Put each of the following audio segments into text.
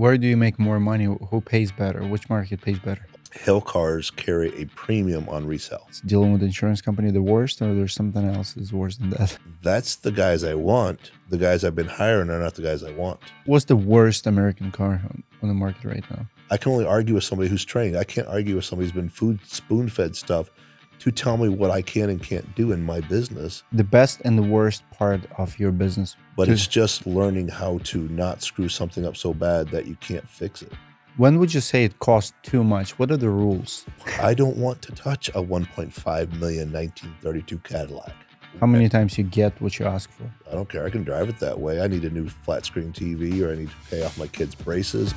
Where do you make more money? Who pays better? Which market pays better? Hill cars carry a premium on resale. Is dealing with the insurance company the worst, or there's something else is worse than that? That's the guys I want. The guys I've been hiring are not the guys I want. What's the worst American car on the market right now? I can only argue with somebody who's trained. I can't argue with somebody who's been spoon-fed stuff to tell me what I can and can't do in my business. The best and the worst part of your business. But it's just learning how to not screw something up so bad that you can't fix it. When would you say it costs too much? What are the rules? I don't want to touch a 1.5 million 1932 Cadillac. How many times you get what you ask for? I don't care. I can drive it that way. I need a new flat screen TV, or I need to pay off my kids' braces.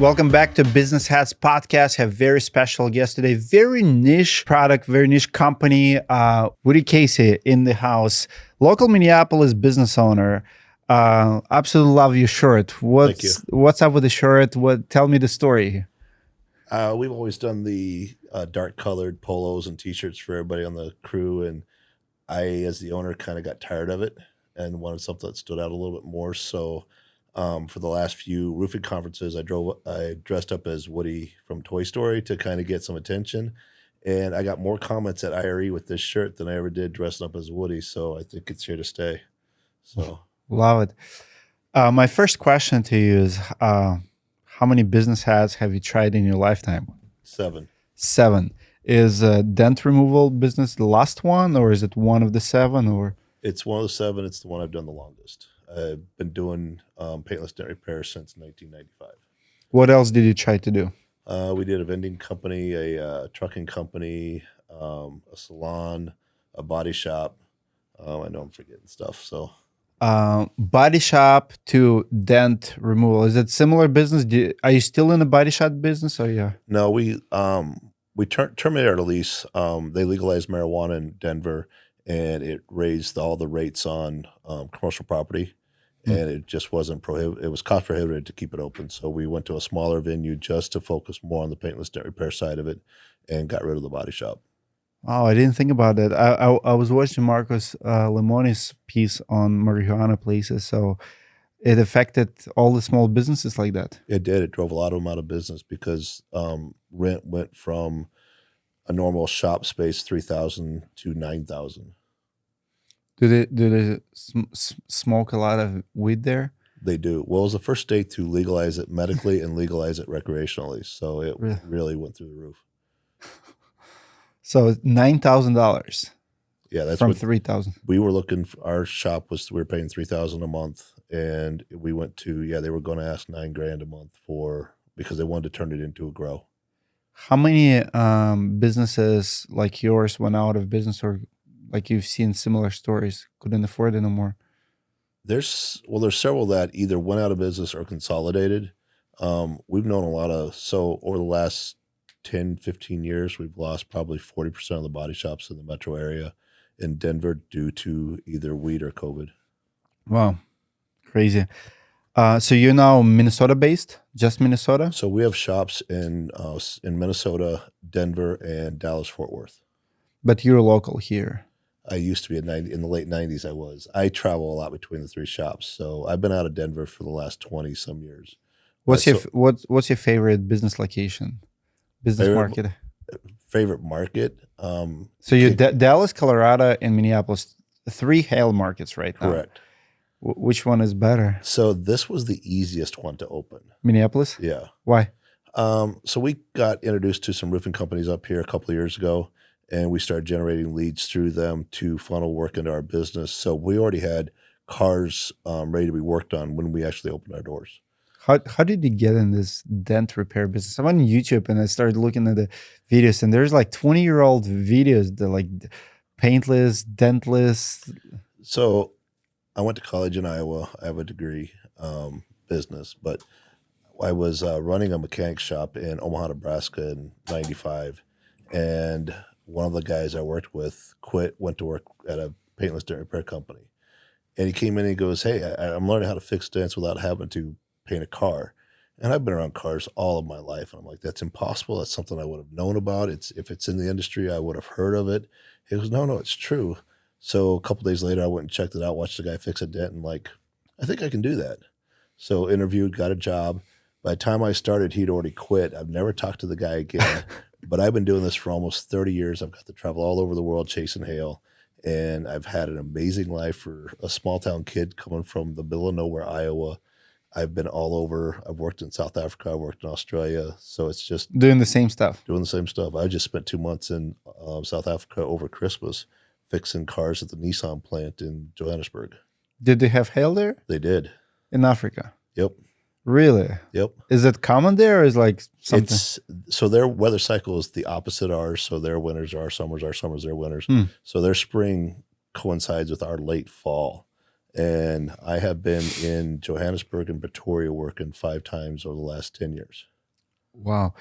Welcome back to Business Hats Podcast. Have very special guest today. Very niche product, very niche company. Woody Casey in the house. Local Minneapolis business owner. Absolutely love your shirt. Thank you. What's up with the shirt? Tell me the story. We've always done the dark colored polos and t-shirts for everybody on the crew. And I, as the owner, kind of got tired of it and wanted something that stood out a little bit more. So for the last few roofing conferences, I dressed up as Woody from Toy Story to kind of get some attention. And I got more comments at IRE with this shirt than I ever did dressing up as Woody. So I think it's here to stay. So love it. My first question to you is, how many business hats have you tried in your lifetime? 7. 7. Is dent removal business the last one, or is it one of the 7? Or it's one of the 7. It's the one I've done the longest. I've been doing paintless dent repair since 1995. What else did you try to do? We did a vending company, a trucking company, a salon, a body shop. I know I'm forgetting stuff. So, body shop to dent removal, is it similar business? Are you still in the body shop business? Or yeah? No, we terminated our lease. They legalized marijuana in Denver, and it raised all the rates on commercial property. And it just wasn't it was cost prohibitive to keep it open. So we went to a smaller venue just to focus more on the paintless dent repair side of it and got rid of the body shop. Oh, I didn't think about that. I was watching Marcos Lemone's piece on marijuana places. So it affected all the small businesses like that. It did. It drove a lot of them out of business because rent went from a normal shop space, $3,000 to $9,000. Do they smoke a lot of weed there? They do. Well, it was the first state to legalize it medically and legalize it recreationally. So it really went through the roof. So $9,000. Yeah, that's from $3,000. We were looking. Our shop we were paying $3,000 a month, and we went to they were going to ask $9,000 a month because they wanted to turn it into a grow. How many businesses like yours went out of business, or like you've seen similar stories, couldn't afford it anymore? There's several that either went out of business or consolidated. We've known a lot of, so over the last 10, 15 years, we've lost probably 40% of the body shops in the metro area in Denver due to either weed or COVID. Wow. Crazy. So you're now Minnesota based, just Minnesota? So we have shops in Minnesota, Denver, and Dallas, Fort Worth. But you're local here. I used to be in the late 90s. I travel a lot between the 3 shops. So I've been out of Denver for the last 20 some years. What's your favorite business location? Market? Favorite market? So you're Dallas, Colorado, and Minneapolis, 3 hail markets right now. Correct. Which one is better? So this was the easiest one to open. Minneapolis? Yeah. Why? So we got introduced to some roofing companies up here a couple of years ago, and we started generating leads through them to funnel work into our business. So we already had cars ready to be worked on when we actually opened our doors. How did you get in this dent repair business? I'm on YouTube and I started looking at the videos, and there's like 20-year-old videos that like paintless, dentless. So I went to college in Iowa. I have a degree business, but I was running a mechanic shop in Omaha, Nebraska in 95. And one of the guys I worked with quit, went to work at a paintless dent repair company. And he came in and he goes, "Hey, I'm learning how to fix dents without having to paint a car." And I've been around cars all of my life. And I'm like, that's impossible. That's something I would have known about. If it's in the industry, I would have heard of it. He goes, no, it's true. So a couple days later, I went and checked it out, watched the guy fix a dent, and like, I think I can do that. So interviewed, got a job. By the time I started, he'd already quit. I've never talked to the guy again, but I've been doing this for almost 30 years. I've got to travel all over the world chasing hail, and I've had an amazing life for a small town kid coming from the middle of nowhere, Iowa. I've been all over. I've worked in South Africa. I've worked in Australia. So it's just Doing the same stuff. doing the same stuff. I just spent 2 months in South Africa over Christmas fixing cars at the Nissan plant in Johannesburg. Did they have hail there? They did. In Africa? Yep. Really? Yep. Is it common there, or is like something? So their weather cycle is the opposite of ours. So their winters are our summers, their winters. So their spring coincides with our late fall. And I have been in Johannesburg and Pretoria working 5 times over the last 10 years. Wow.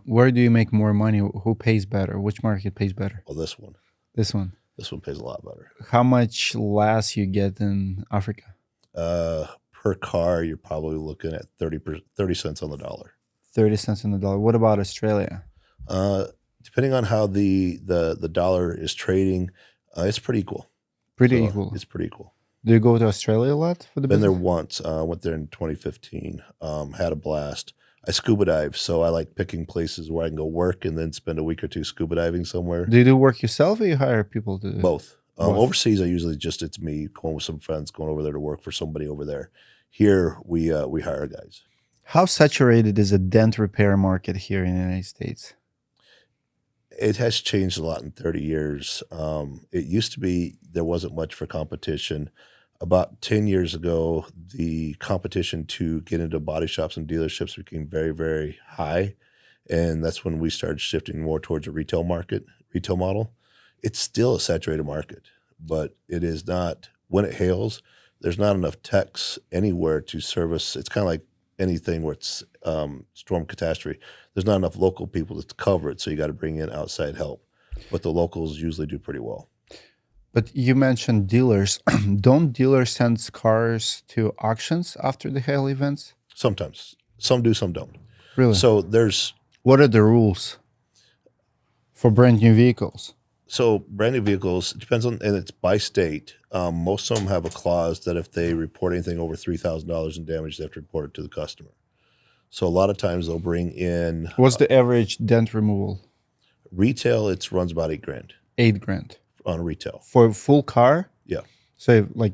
Where do you make more money? Who pays better? Which market pays better? Well, this one. This one. This one pays a lot better. How much less you get in Africa? Per car, you're probably looking at 30 cents on the dollar. 30 cents on the dollar. What about Australia? Depending on how the dollar is trading, it's pretty equal. Pretty equal. It's pretty equal. Do you go to Australia a lot for the Been business? there once. Went there in 2015. Had a blast. I scuba dive, so I like picking places where I can go work and then spend a week or two scuba diving somewhere. Do you do work yourself, or you hire people to do? Both. Both. Overseas, I usually it's me going with some friends, going over there to work for somebody over there. Here, we hire guys. How saturated is a dent repair market here in the United States? It has changed a lot in 30 years. It used to be there wasn't much for competition. About 10 years ago, the competition to get into body shops and dealerships became very, very high. And that's when we started shifting more towards a retail model. It's still a saturated market, but it is not, when it hails, there's not enough techs anywhere to service. It's kind of like anything where it's storm catastrophe. There's not enough local people to cover it, so you got to bring in outside help. But the locals usually do pretty well. But you mentioned dealers. Don't dealers send cars to auctions after the hail events? Sometimes. Some do, some don't. Really? So there's... What are the rules for brand new vehicles? So brand new vehicles, it depends on, and it's by state. Most of them have a clause that if they report anything over $3,000 in damage, they have to report it to the customer. So a lot of times they'll bring in... What's the average dent removal? Retail, it runs about $8,000. $8,000 on retail. For a full car? Yeah. So like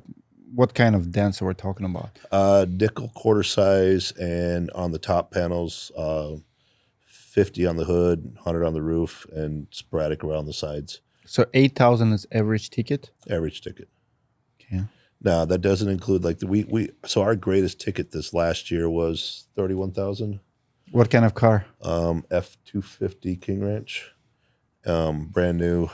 what kind of dents are we talking about? Nickel quarter size, and on the top panels, 50 on the hood, 100 on the roof, and sporadic around the sides. So 8,000 is average ticket? Average ticket. Okay. Now that doesn't include like so our greatest ticket this last year was 31,000. What kind of car? F-250 King Ranch. Brand new.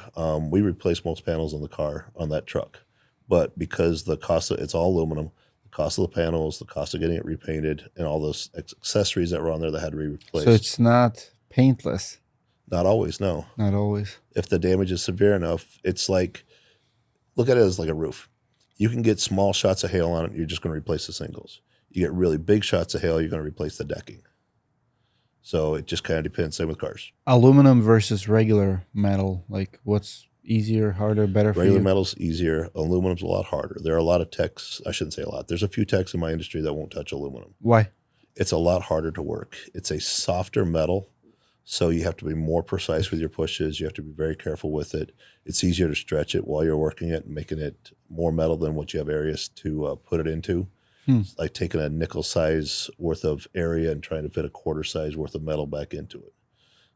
We replaced most panels on the car on that truck, but because the cost of it's all aluminum, the cost of the panels, the cost of getting it repainted, and all those accessories that were on there that had to be replaced. So it's not paintless. Not always, no. Not always. If the damage is severe enough, it's like, look at it as like a roof. You can get small shots of hail on it, you're just going to replace the shingles. You get really big shots of hail, you're going to replace the decking. So it just kind of depends. Same with cars. Aluminum versus regular metal. Like what's easier, harder, better for you? Regular metal's easier. Aluminum's a lot harder. There are a lot of techs. I shouldn't say a lot. There's a few techs in my industry that won't touch aluminum. Why? It's a lot harder to work. It's a softer metal, so you have to be more precise with your pushes. You have to be very careful with it. It's easier to stretch it while you're working it and making it more metal than what you have areas to put it into. It's like taking a nickel size worth of area and trying to fit a quarter size worth of metal back into it.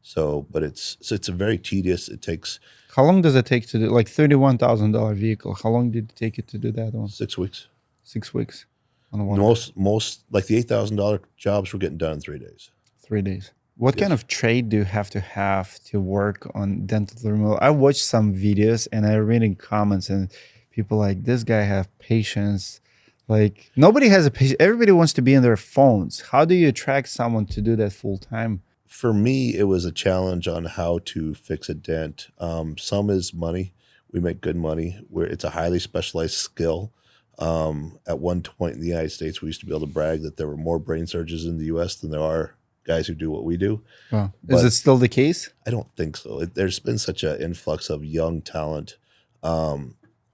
So, but it's a very tedious. It takes. How long does it take to do like $31,000 vehicle? How long did it take you to do that one? 6 weeks. 6 weeks. On one Most like the $8,000 jobs were getting done in 3 days. 3 days. What kind of trade do you have to work on dental removal? I watched some videos and I read in comments and people like, this guy have patience. Like nobody has a patient. Everybody wants to be in their phones. How do you attract someone to do that full time? For me, it was a challenge on how to fix a dent. Some is money. We make good money. It's a highly specialized skill. At one point in the United States, we used to be able to brag that there were more brain surgeons in the U.S. than there are guys who do what we do. Wow. Is it still the case? I don't think so. There's been such an influx of young talent.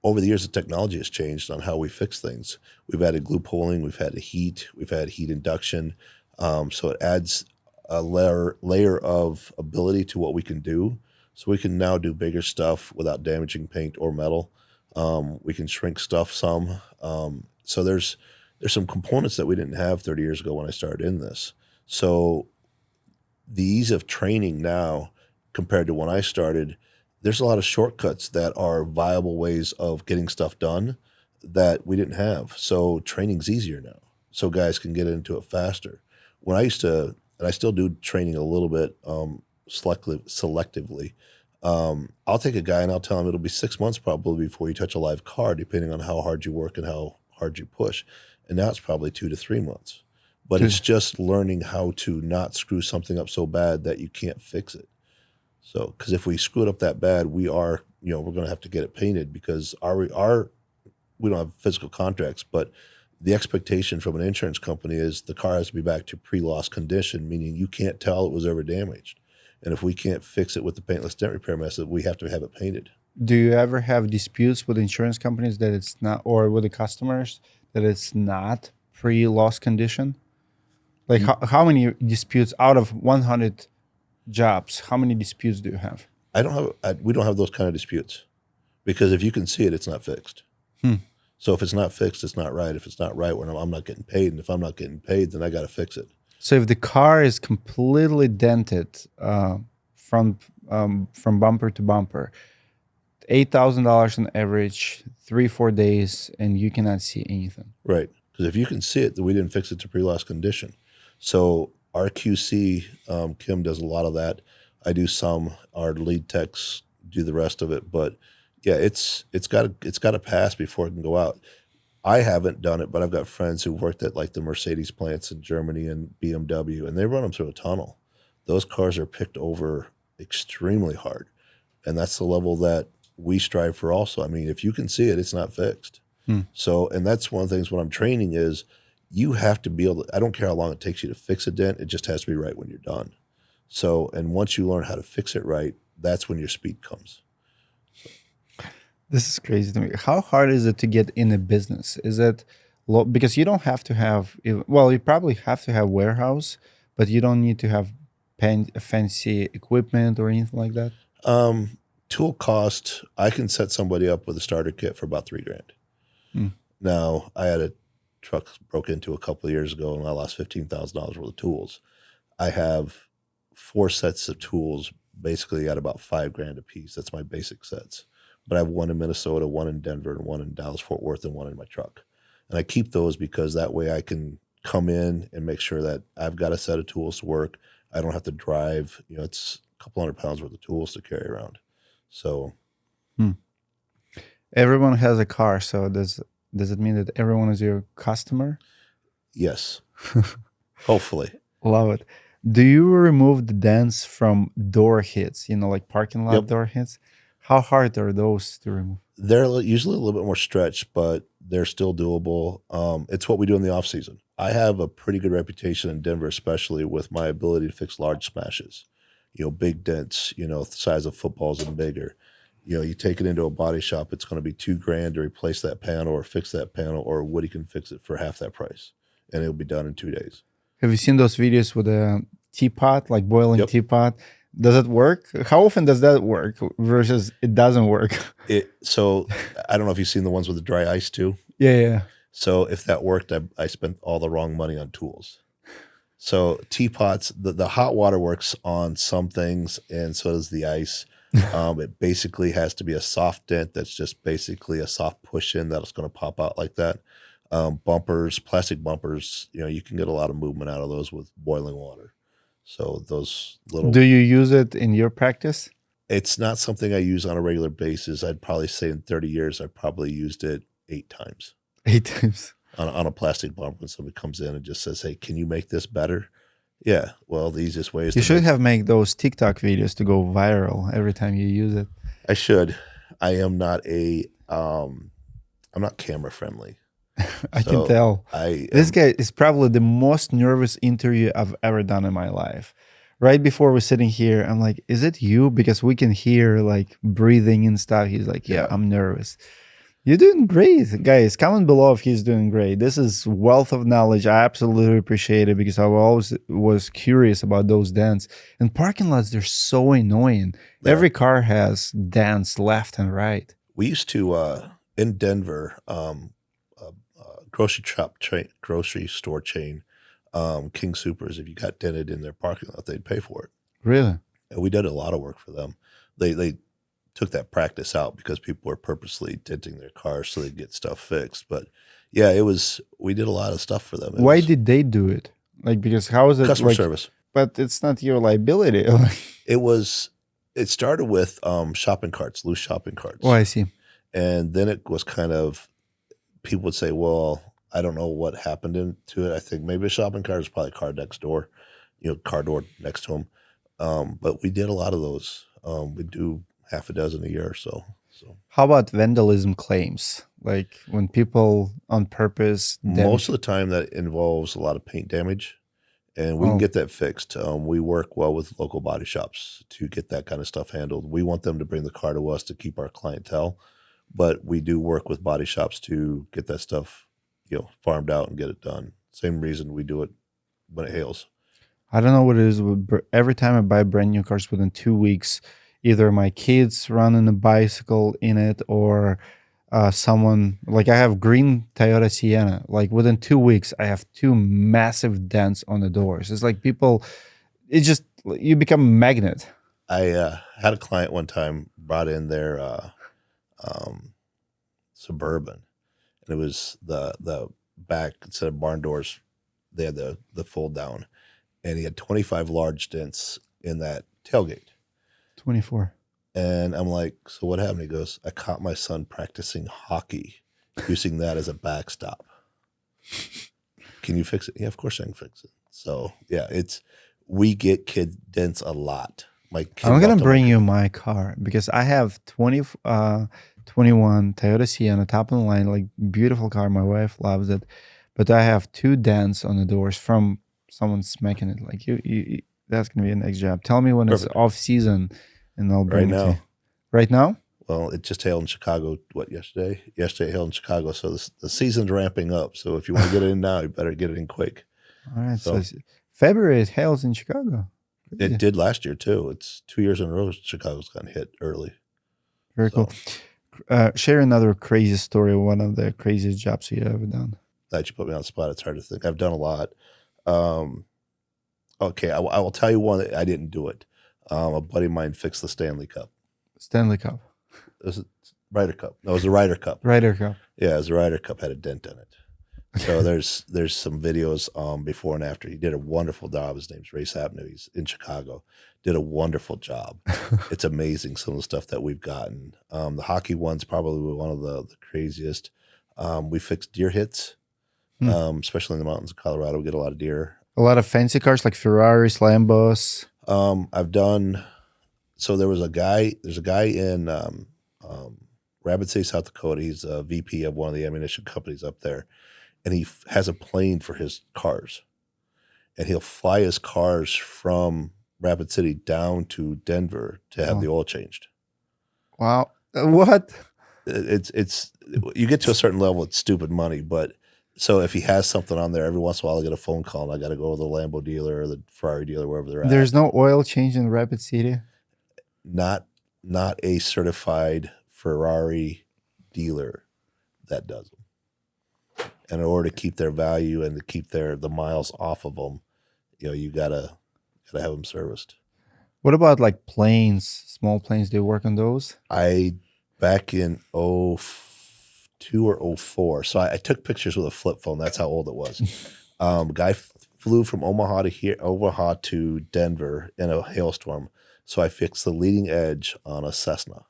over the years, the technology has changed on how we fix things. We've added glue pulling, we've had we've had heat induction. So it adds a layer of ability to what we can do. So we can now do bigger stuff without damaging paint or metal. We can shrink stuff some. So there's some components that we didn't have 30 years ago when I started in this. So the ease of training now compared to when I started, there's a lot of shortcuts that are viable ways of getting stuff done that we didn't have. So training's easier now. So guys can get into it faster. When I used to, and I still do training a little bit selectively, I'll take a guy and I'll tell him it'll be 6 months probably before you touch a live car, depending on how hard you work and how hard you push. And now it's probably 2 to 3 months. But it's just learning how to not screw something up so bad that you can't fix it. So, because if we screw it up that bad, we're going to have to get it painted because we don't have physical contracts, but the expectation from an insurance company is the car has to be back to pre-loss condition, meaning you can't tell it was ever damaged. And if we can't fix it with the paintless dent repair method, we have to have it painted. Do you ever have disputes with insurance companies that it's not, or with the customers that it's not pre-loss condition? Like how many disputes out of 100 jobs, how many disputes do you have? We don't have those kind of disputes because if you can see it, it's not fixed. So if it's not fixed, it's not right. If it's not right, I'm not getting paid. And if I'm not getting paid, then I got to fix it. So if the car is completely dented from bumper to bumper, $8,000 on average, 3-4 days, and you cannot see anything. Right. Because if you can see it, then we didn't fix it to pre-loss condition. So our QC, Kim does a lot of that. I do some. Our lead techs do the rest of it. But yeah, it's got to pass before it can go out. I haven't done it, but I've got friends who worked at like the Mercedes plants in Germany and BMW, and they run them through a tunnel. Those cars are picked over extremely hard, and that's the level that we strive for. Also, I mean, if you can see it, it's not fixed. So, and that's one of the things when I'm training is you have to be able to, I don't care how long it takes you to fix a dent, it just has to be right when you're done. So, and once you learn how to fix it right, that's when your speed comes. This is crazy to me. How hard is it to get in a business? Is it because you don't have to have, well, you probably have to have warehouse, but you don't need to have fancy equipment or anything like that? Tool cost, I can set somebody up with a starter kit for about $3,000. Now, I had a truck broke into a couple of years ago and I lost $15,000 worth of tools. I have 4 sets of tools, basically at about $5,000 a piece. That's my basic sets. But I have one in Minnesota, one in Denver, and one in Dallas-Fort Worth, and one in my truck. And I keep those because that way I can come in and make sure that I've got a set of tools to work. I don't have to drive. It's a couple hundred pounds worth of tools to carry around. So, everyone has a car. So does it mean that everyone is your customer? Yes, hopefully. Love it. Do you remove the dents from door hits? Like parking lot door hits. How hard are those to remove? They're usually a little bit more stretched, but they're still doable. It's what we do in the off season. I have a pretty good reputation in Denver, especially with my ability to fix large smashes. Big dents, the size of footballs and bigger. You take it into a body shop, it's going to be $2,000 to replace that panel or fix that panel, or Woody can fix it for half that price, and it'll be done in 2 days. Have you seen those videos with a teapot, like boiling teapot? Does it work? How often does that work versus it doesn't work? So I don't know if you've seen the ones with the dry ice too. Yeah. So if that worked, I spent all the wrong money on tools. So teapots, the hot water works on some things, and so does the ice. It basically has to be a soft dent that's just basically a soft push-in that's going to pop out like that. Bumpers, plastic bumpers, you can get a lot of movement out of those with boiling water. So those little... Do you use it in your practice? It's not something I use on a regular basis. I'd probably say in 30 years, I probably used it 8 times. 8 times? On a plastic bumper when somebody comes in and just says, hey, can you make this better? Yeah, well, the easiest way is you should have made those TikTok videos to go viral every time you use it. I should. I am not I'm not camera friendly. I can tell. This guy is probably the most nervous interview I've ever done in my life. Right before we're sitting here, I'm like, is it you? Because we can hear like breathing and stuff. He's like, yeah, I'm nervous. You're doing great, guys. Comment below if he's doing great. This is wealth of knowledge. I absolutely appreciate it because I always was curious about those dents. And parking lots, they're so annoying. They are. Every car has dents left and right. We used to in Denver, grocery store chain, King Supers. If you got dented in their parking lot, they'd pay for it. Really? And we did a lot of work for them. They took that practice out because people were purposely denting their cars so they'd get stuff fixed. But yeah, we did a lot of stuff for them. Why did they do it? Like, because how is it customer like, service? But it's not your liability. It started with shopping carts, loose shopping carts. Oh, I see. And then it was kind of, people would say, well, I don't know what happened to it. I think maybe a shopping cart is probably a car next door, car door next to them. But we did a lot of those. We do half a dozen a year or so. How about vandalism claims? Like when people on purpose most of the time that involves a lot of paint damage, and we can get that fixed. We work well with local body shops to get that kind of stuff handled. We want them to bring the car to us to keep our clientele, but we do work with body shops to get that stuff, farmed out and get it done. Same reason we do it when it hails. I don't know what it is. Every time I buy brand new cars, within 2 weeks, either my kids running a bicycle in it or someone, like I have green Toyota Sienna. Like within 2 weeks, I have 2 massive dents on the doors. It's like people, it's just, you become a magnet. I had a client one time brought in their Suburban, and it was the back, instead of barn doors, they had the fold down, and he had 25 large dents in that tailgate. 24. And I'm like, so what happened? He goes, I caught my son practicing hockey using that as a backstop. Can you fix it? Yeah, of course I can fix it. So yeah, we get kid dents a lot. I'm going to bring you my car because I have 21 Toyota Sienna, top of the line, like beautiful car. My wife loves it. But I have 2 dents on the doors from someone smacking it. Like you that's going to be a next job. Tell me when it's off season and I'll bring it to you. Right now? Well, it just hailed in Chicago, yesterday? Yesterday it hailed in Chicago, so the season's ramping up. So if you want to get it in now, you better get it in quick. All right, so February it hails in Chicago. It did last year too. It's 2 years in a row Chicago's gotten hit early. Very cool. Share another crazy story, one of the craziest jobs you ever done. That you put me on the spot. It's hard to think. I've done a lot. Okay, I will tell you one that I didn't do it. A buddy of mine fixed the Stanley Cup. Stanley Cup. It was a Ryder Cup. No, it was a Ryder Cup. Ryder Cup. Yeah, it was a Ryder Cup, had a dent in it. So there's some videos before and after. He did a wonderful job. His name's Ray Sapnew. He's in Chicago. Did a wonderful job. It's amazing some of the stuff that we've gotten. The hockey one's probably one of the craziest. We fixed deer hits, especially in the mountains of Colorado. We get a lot of deer. A lot of fancy cars like Ferraris, Lambos. I've done. So there's a guy in Rapid City, South Dakota. He's a VP of one of the ammunition companies up there. And he has a plane for his cars. And he'll fly his cars from Rapid City down to Denver to have the oil changed. Wow. What? It's you get to a certain level, it's stupid money. But so if he has something on there, every once in a while I get a phone call and I got to go to the Lambo dealer or the Ferrari dealer, wherever they're at. There's no oil change in Rapid City? Not a certified Ferrari dealer that does them. And in order to keep their value and to keep the miles off of them, you gotta have them serviced. What about like planes, small planes? Do you work on those? Back in 02 or 04. So I took pictures with a flip phone. That's how old it was. A guy flew from Omaha to Denver in a hailstorm. So I fixed the leading edge on a Cessna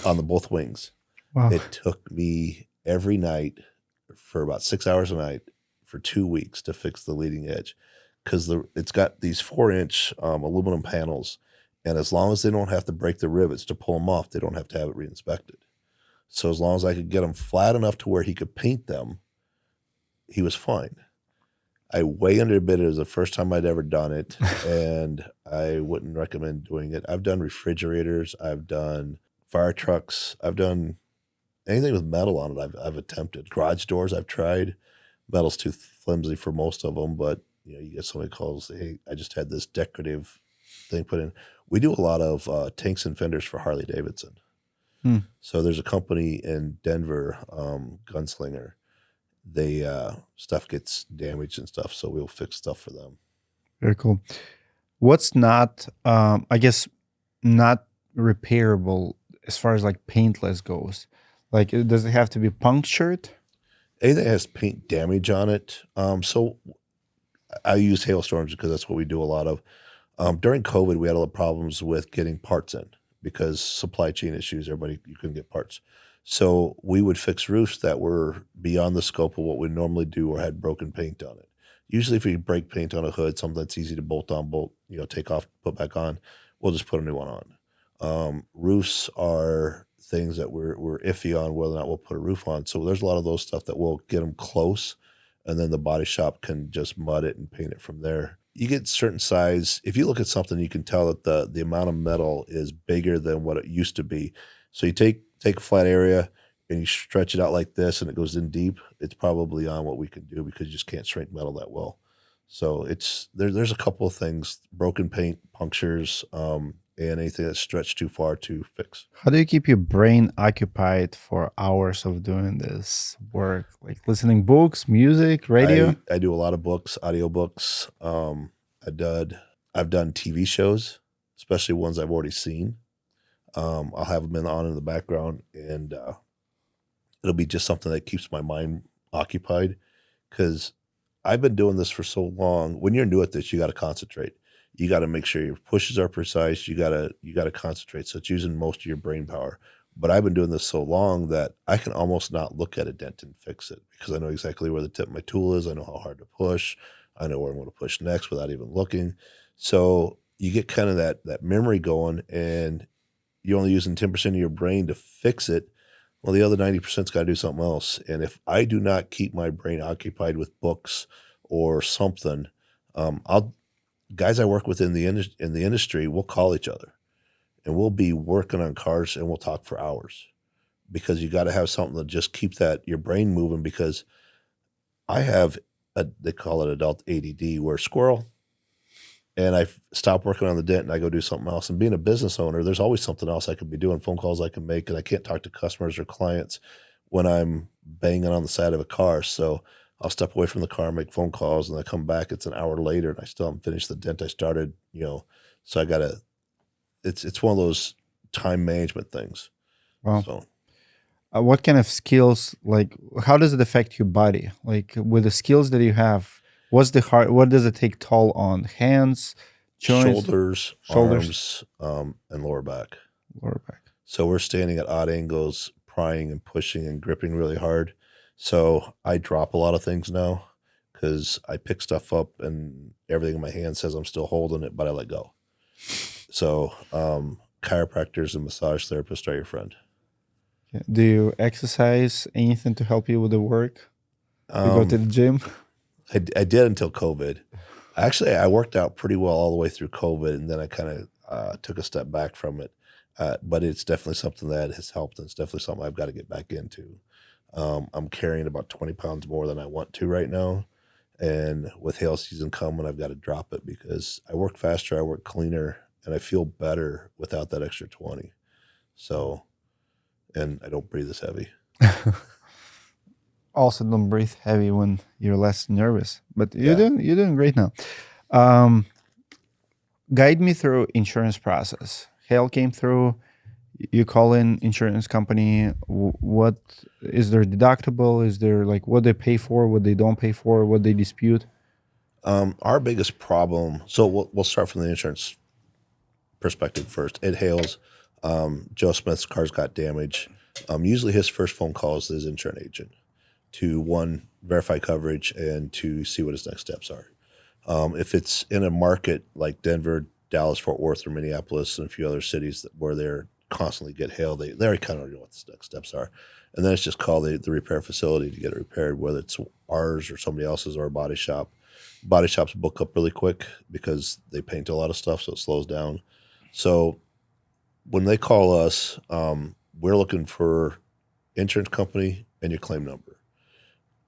on both wings. Wow. It took me every night for about 6 hours a night for 2 weeks to fix the leading edge because it's got these 4-inch aluminum panels, and as long as they don't have to break the rivets to pull them off, they don't have to have it re-inspected. So as long as I could get them flat enough to where he could paint them, he was fine. I way underbid it. It was the first time I'd ever done it, and I wouldn't recommend doing it. I've done refrigerators. I've done fire trucks. I've done anything with metal on it, I've attempted. Garage doors, I've tried. Metal's too flimsy for most of them, but you get somebody calls, hey, I just had this decorative thing put in. We do a lot of tanks and fenders for Harley Davidson. Hmm. So there's a company in Denver, Gunslinger. They stuff gets damaged and stuff, so we'll fix stuff for them. Very cool. What's not, I guess, not repairable as far as like paintless goes? Like, does it have to be punctured? Anything that has paint damage on it. So I use hailstorms because that's what we do a lot of. During COVID, we had a lot of problems with getting parts in because supply chain issues. Everybody, you couldn't get parts. So we would fix roofs that were beyond the scope of what we normally do or had broken paint on it. Usually, if we break paint on a hood, something that's easy to bolt on, take off, put back on, we'll just put a new one on. Roofs are things that we're iffy on whether or not we'll put a roof on. So there's a lot of those stuff that we'll get them close, and then the body shop can just mud it and paint it from there. You get certain size. If you look at something, you can tell that the amount of metal is bigger than what it used to be. So you take a flat area and you stretch it out like this, and it goes in deep. It's probably on what we can do because you just can't shrink metal that well. So there's a couple of things: broken paint, punctures, and anything that's stretched too far to fix. How do you keep your brain occupied for hours of doing this work? Like listening books, music, radio? I do a lot of books, audiobooks. I've done TV shows, especially ones I've already seen. I'll have them on in the background, and it'll be just something that keeps my mind occupied because I've been doing this for so long. When you're new at this, you got to concentrate. You got to make sure your pushes are precise. You gotta concentrate. So it's using most of your brain power. But I've been doing this so long that I can almost not look at a dent and fix it because I know exactly where the tip of my tool is. I know how hard to push. I know where I'm going to push next without even looking. So you get kind of that memory going, and you're only using 10% of your brain to fix it. Well, the other 90%'s got to do something else. And if I do not keep my brain occupied with books or something, guys I work with in the industry, we'll call each other and we'll be working on cars and we'll talk for hours because you got to have something to just keep your brain moving because I have they call it adult ADD where squirrel, and I stop working on the dent and I go do something else. And being a business owner, there's always something else I could be doing, phone calls I can make, and I can't talk to customers or clients when I'm banging on the side of a car. So I'll step away from the car, make phone calls, and I come back. It's an hour later, and I still haven't finished the dent I started. So I gotta. It's one of those time management things. Wow. So What kind of skills, like, how does it affect your body? Like, with the skills that you have, what does it take toll on? Hands, joints, shoulders, arms, and lower back. lower back. So we're standing at odd angles, prying and pushing and gripping really hard. So I drop a lot of things now because I pick stuff up and everything in my hand says I'm still holding it, but I let go. So chiropractors and massage therapists are your friend. Yeah. Do you exercise anything to help you with the work? You go to the gym? I did until COVID. Actually, I worked out pretty well all the way through COVID, and then I kind of took a step back from it. But it's definitely something that has helped, and it's definitely something I've got to get back into. I'm carrying about 20 pounds more than I want to right now. And with hail season coming, I've got to drop it because I work faster, I work cleaner, and I feel better without that extra 20. So, and I don't breathe as heavy. Also, don't breathe heavy when you're less nervous. But you're Yeah. doing great now. Guide me through insurance process. Hail came through. You call in insurance company. What is their deductible? Is there like what they pay for, what they don't pay for, what they dispute? Our biggest problem. So we'll start from the insurance perspective first. It hails. Joe Smith's car's got damage. Usually his first phone call is his insurance agent to one, verify coverage, and to see what his next steps are. If it's in a market like Denver, Dallas, Fort Worth, or Minneapolis, and a few other cities where they're constantly get hail, they already kind of know what the next steps are. And then it's just call the repair facility to get it repaired, whether it's ours or somebody else's or a body shop. Body shops book up really quick because they paint a lot of stuff, so it slows down. So when they call us, we're looking for insurance company, and your claim number.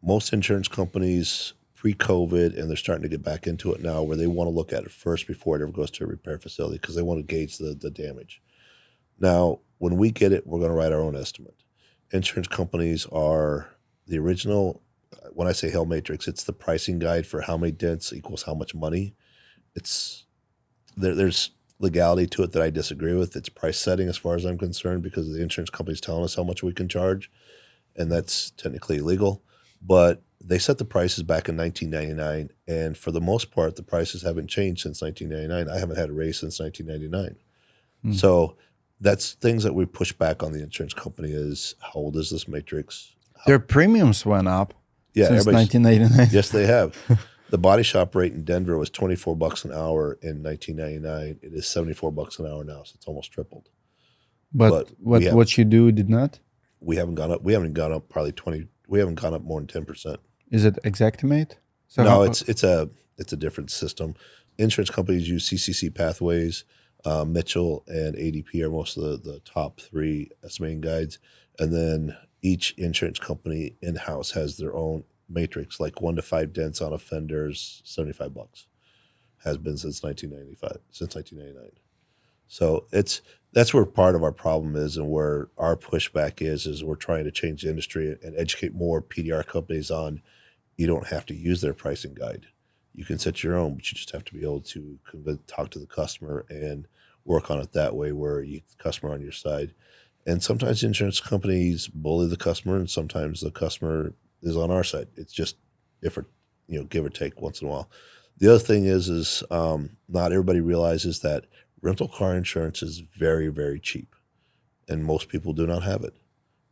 Most insurance companies pre-COVID, and they're starting to get back into it now, where they want to look at it first before it ever goes to a repair facility because they want to gauge the damage. Now, when we get it, we're going to write our own estimate. Insurance companies are the original. When I say Hell Matrix, it's the pricing guide for how many dents equals how much money. It's there's legality to it that I disagree with. It's price setting as far as I'm concerned because the insurance company's telling us how much we can charge, and that's technically illegal. But they set the prices back in 1999, and for the most part, the prices haven't changed since 1999. I haven't had a raise since 1999. So that's things that we push back on the insurance company is, how old is this matrix? Their premiums went up since everybody's- 1999. Yes, they have. The body shop rate in Denver was $24 an hour in 1999. It is $74 an hour now, so it's almost tripled. But what you do did not? We haven't gone up. We haven't gone up probably 20. We haven't gone up more than 10%. Is it Exactimate? So No, it's a different system. Insurance companies use CCC Pathways. Mitchell and ADP are most of the top three estimating guides. And then each insurance company in-house has their own matrix, like 1 to 5 dents on offenders, $75. Has been since 1999. So that's where part of our problem is, and where our pushback is we're trying to change the industry and educate more PDR companies on, you don't have to use their pricing guide. You can set your own, but you just have to be able to talk to the customer and work on it that way, where you customer on your side. And sometimes insurance companies bully the customer, and sometimes the customer is on our side. It's just different, give or take once in a while. The other thing is not everybody realizes that rental car insurance is very, very cheap, and most people do not have it.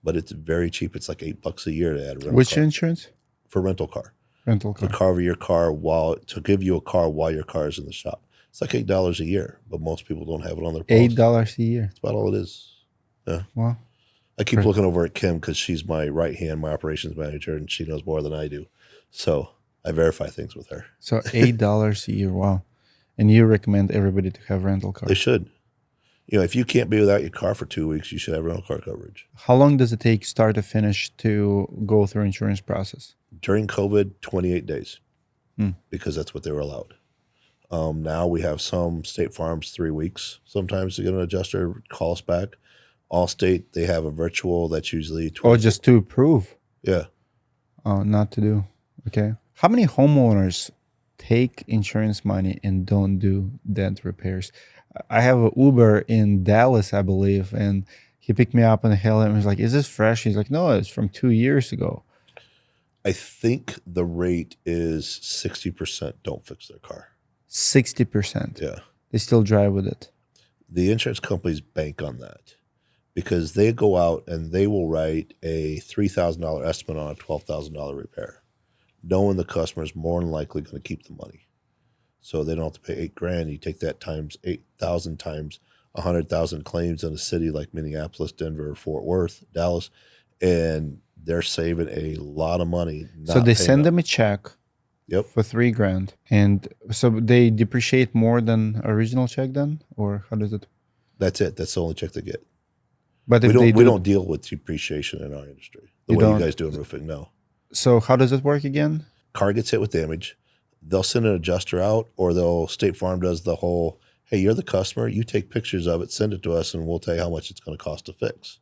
But it's very cheap. It's like $8 a year to add a rental car. Which insurance? For rental car. Rental car. To cover your car to give you a car while your car is in the shop. It's like $8 a year, but most people don't have it on their policy. $8 a year. That's about all it is. Yeah. Wow. I keep looking over at Kim because she's my right hand, my operations manager, and she knows more than I do. So I verify things with her. So $8 a year. Wow. And you recommend everybody to have rental cars? They should. If you can't be without your car for 2 weeks, you should have rental car coverage. How long does it take start to finish to go through insurance process? During COVID, 28 days, because that's what they were allowed. Now we have some State Farms 3 weeks sometimes to get an adjuster, call us back. Allstate, they have a virtual that's usually 20. Just to approve? Yeah. Oh, not to do. Okay. How many homeowners take insurance money and don't do dent repairs? I have an Uber in Dallas, I believe, and he picked me up on the hill and was like, "Is this fresh?" He's like, "No, it's from 2 years ago." I think the rate is 60% don't fix their car. 60%? Yeah. They still drive with it. The insurance companies bank on that because they go out and they will write a $3,000 estimate on a $12,000 repair, knowing the customer is more than likely going to keep the money. So they don't have to pay $8,000. You take that times 8,000 times 100,000 claims in a city like Minneapolis, Denver, Fort Worth, Dallas, and they're saving a lot of money. So they send them a check. Yep. For $3,000, and so they depreciate more than original check then, or how does it? That's it. That's the only check they get. But if we don't deal with depreciation in our industry the way you guys do in roofing. No. So how does it work again? Car gets hit with damage. They'll send an adjuster out, or State Farm does the whole, hey, you're the customer. You take pictures of it, send it to us, and we'll tell you how much it's going to cost to fix.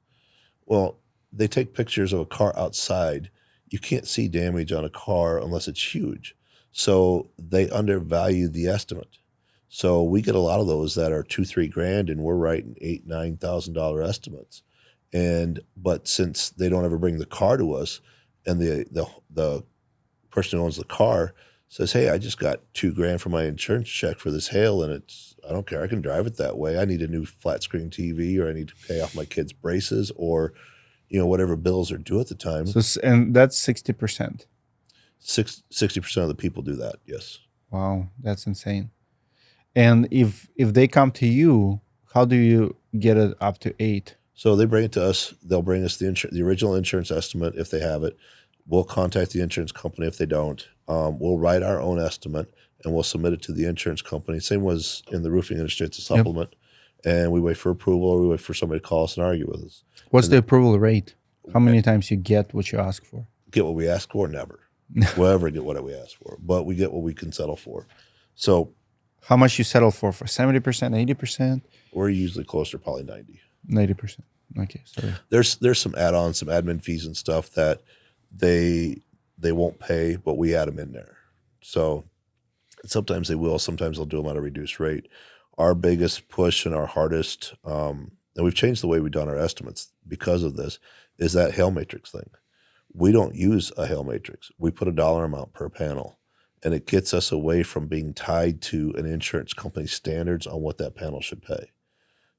Well, they take pictures of a car outside. You can't see damage on a car unless it's huge. So they undervalue the estimate. So we get a lot of those that are $2,000-3,000, and we're writing $8,000-9,000 estimates. But since they don't ever bring the car to us, and the person who owns the car says, "Hey, I just got $2,000 for my insurance check for this hail, and I don't care. I can drive it that way. I need a new flat screen TV, or I need to pay off my kids' braces, or whatever bills are due at the time." So, and that's 60%. 60% of the people do that. Yes. Wow, that's insane. And if they come to you, how do you get it up to 8? So they bring it to us. They'll bring us the original insurance estimate if they have it. We'll contact the insurance company if they don't. We'll write our own estimate and we'll submit it to the insurance company. Same as in the roofing industry, it's a supplement. Yep. And we wait for approval, or we wait for somebody to call us and argue with us. What's the approval rate? How many times you get what you ask for? Get what we ask for? Never. We'll ever get what we ask for, but we get what we can settle for. So how much you settle for 70%, 80%? We're usually closer, probably 90. 90%. Okay, sorry. There's some add-ons, some admin fees and stuff that they won't pay, but we add them in there. So sometimes they will, sometimes they'll do them at a reduced rate. Our biggest push and our hardest, and we've changed the way we've done our estimates because of this, is that hail matrix thing. We don't use a hail matrix. We put a dollar amount per panel, and it gets us away from being tied to an insurance company's standards on what that panel should pay.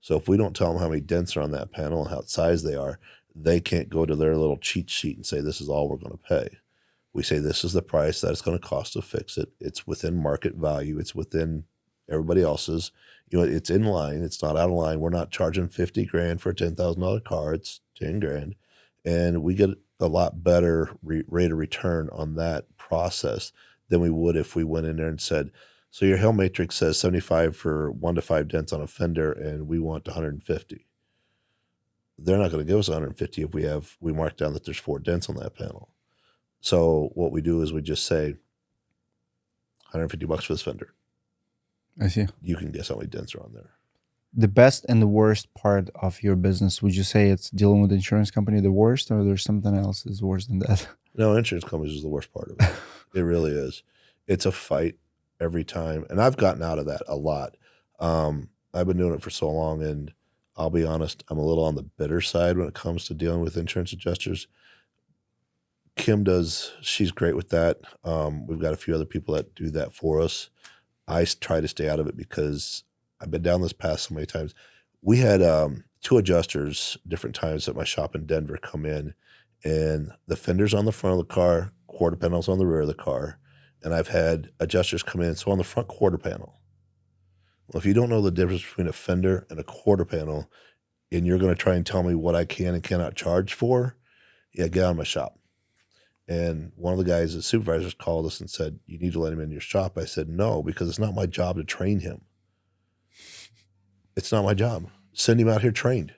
So if we don't tell them how many dents are on that panel and how size they are, they can't go to their little cheat sheet and say, this is all we're going to pay. We say, this is the price that it's going to cost to fix it. It's within market value. It's within everybody else's. It's in line. It's not out of line. We're not charging $50,000 for a $10,000 car. It's $10,000. And we get a lot better rate of return on that process than we would if we went in there and said, so your hail matrix says 75 for 1 to 5 dents on a fender, and we want 150. They're not going to give us 150 if we mark down that there's 4 dents on that panel. So what we do is we just say $150 for this fender. I see. You can guess how many dents are on there. The best and the worst part of your business, would you say it's dealing with the insurance company the worst, or there's something else is worse than that? No, insurance companies is the worst part of it. It really is. It's a fight every time. And I've gotten out of that a lot. I've been doing it for so long, and I'll be honest, I'm a little on the bitter side when it comes to dealing with insurance adjusters. Kim she's great with that. We've got a few other people that do that for us. I try to stay out of it because I've been down this path so many times. We had 2 adjusters different times at my shop in Denver come in, and the fender's on the front of the car, quarter panel's on the rear of the car. And I've had adjusters come in, so on the front quarter panel. Well, if you don't know the difference between a fender and a quarter panel, and you're going to try and tell me what I can and cannot charge for, yeah, get out of my shop. And one of the guys, the supervisors, called us and said, you need to let him in your shop. I said, no, because it's not my job to train him. It's not my job. Send him out here trained.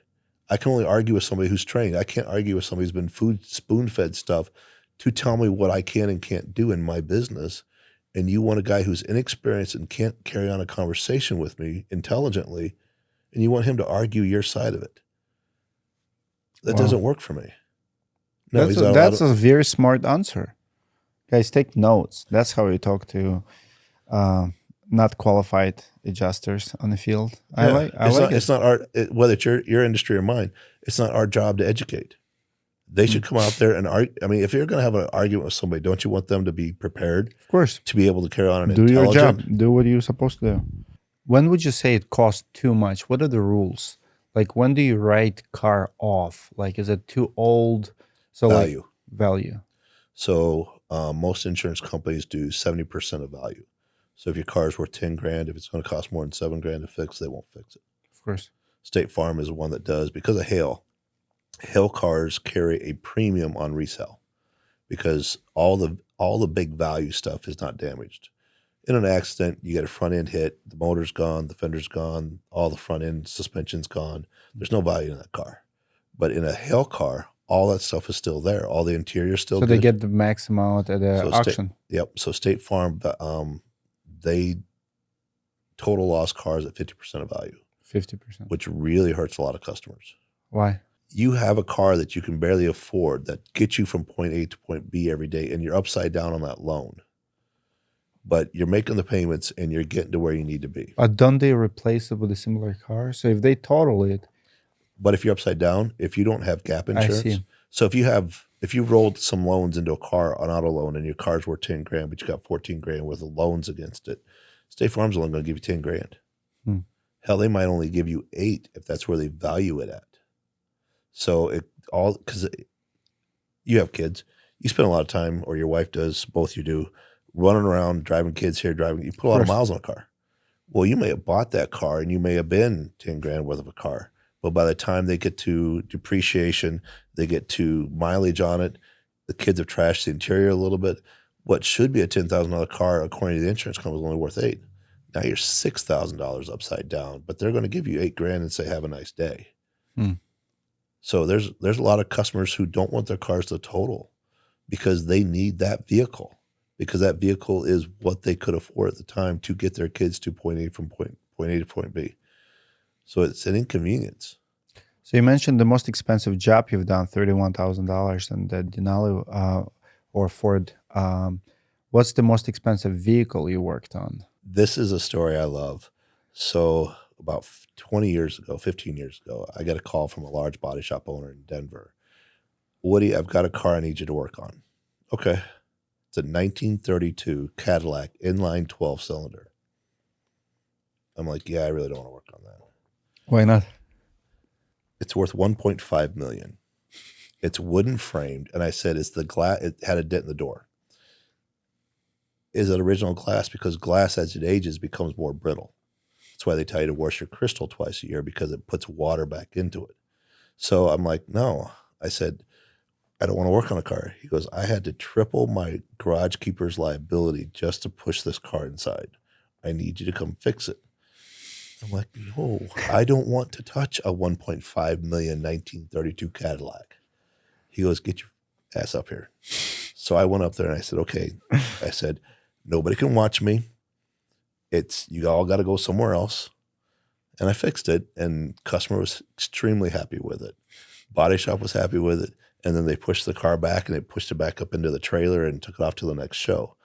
I can only argue with somebody who's trained. I can't argue with somebody who's been spoon-fed stuff to tell me what I can and can't do in my business. And you want a guy who's inexperienced and can't carry on a conversation with me intelligently, and you want him to argue your side of it. That doesn't work for me. No, that's a very smart answer. Guys, take notes. That's how you talk to not qualified adjusters on the field. Yeah. It's not our, whether it's your industry or mine, it's not our job to educate. They should come out there and argue. I mean, if you're going to have an argument with somebody, don't you want them to be prepared? Of course. To be able to carry on an Do your job. Do what you're supposed to do. When would you say it costs too much? What are the rules? Like, when do you write car off? Like, is it too old? So value. Value. So most insurance companies do 70% of value. So if your car is worth $10,000, if it's going to cost more than $7,000 to fix, they won't fix it. Of course. State Farm is the one that does, because of hail. Hail cars carry a premium on resale because all the big value stuff is not damaged. In an accident, you get a front end hit, the motor's gone, the fender's gone, all the front end suspension's gone. There's no value in that car. But in a hail car, all that stuff is still there. All the interior's still good. So they get the max amount at the auction. So State Farm, they total loss cars at 50% of value. 50%. Which really hurts a lot of customers. Why? You have a car that you can barely afford that gets you from point A to point B every day, and you're upside down on that loan. But you're making the payments and you're getting to where you need to be. But don't they replace it with a similar car? So if they total it. But if you're upside down, if you don't have gap insurance. So if you rolled some loans into a car, an auto loan, and your car's worth $10,000, but you got $14,000 worth of loans against it, State Farm's only going to give you $10,000. Hell, they might only give you $8,000 if that's where they value it at. So because you have kids, you spend a lot of time, or your wife does, both you do, running around, driving kids here, you put a lot of miles on a car. Well, you may have bought that car and you may have been $10,000 worth of a car, but by the time they get to depreciation, they get to mileage on it, the kids have trashed the interior a little bit. What should be a $10,000 car, according to the insurance company, is only worth $8,000. Now you're $6,000 upside down, but they're going to give you $8,000 and say, have a nice day. So there's a lot of customers who don't want their cars to total because they need that vehicle, because that vehicle is what they could afford at the time to get their kids to point A from point A to point B. So it's an inconvenience. So you mentioned the most expensive job you've done, $31,000, and the Denali or Ford. What's the most expensive vehicle you worked on? This is a story I love. So about 20 years ago, 15 years ago, I got a call from a large body shop owner in Denver. Woody, I've got a car I need you to work on. Okay. It's a 1932 Cadillac inline 12 cylinder. I'm like, yeah, I really don't want to work on that. Why not? It's worth 1.5 million. It's wooden framed. And I said, it's the glass, it had a dent in the door. Is it original glass? Because glass, as it ages, becomes more brittle. That's why they tell you to wash your crystal twice a year, because it puts water back into it. So I'm like, no. I said, I don't want to work on a car. He goes, I had to triple my garage keeper's liability just to push this car inside. I need you to come fix it. I'm like, no, I don't want to touch a 1.5 million 1932 Cadillac. He goes, get your ass up here. So I went up there and I said, okay. I said, nobody can watch me. You all got to go somewhere else. And I fixed it, and customer was extremely happy with it. Body shop was happy with it. And then they pushed the car back, and they pushed it back up into the trailer and took it off to the next show.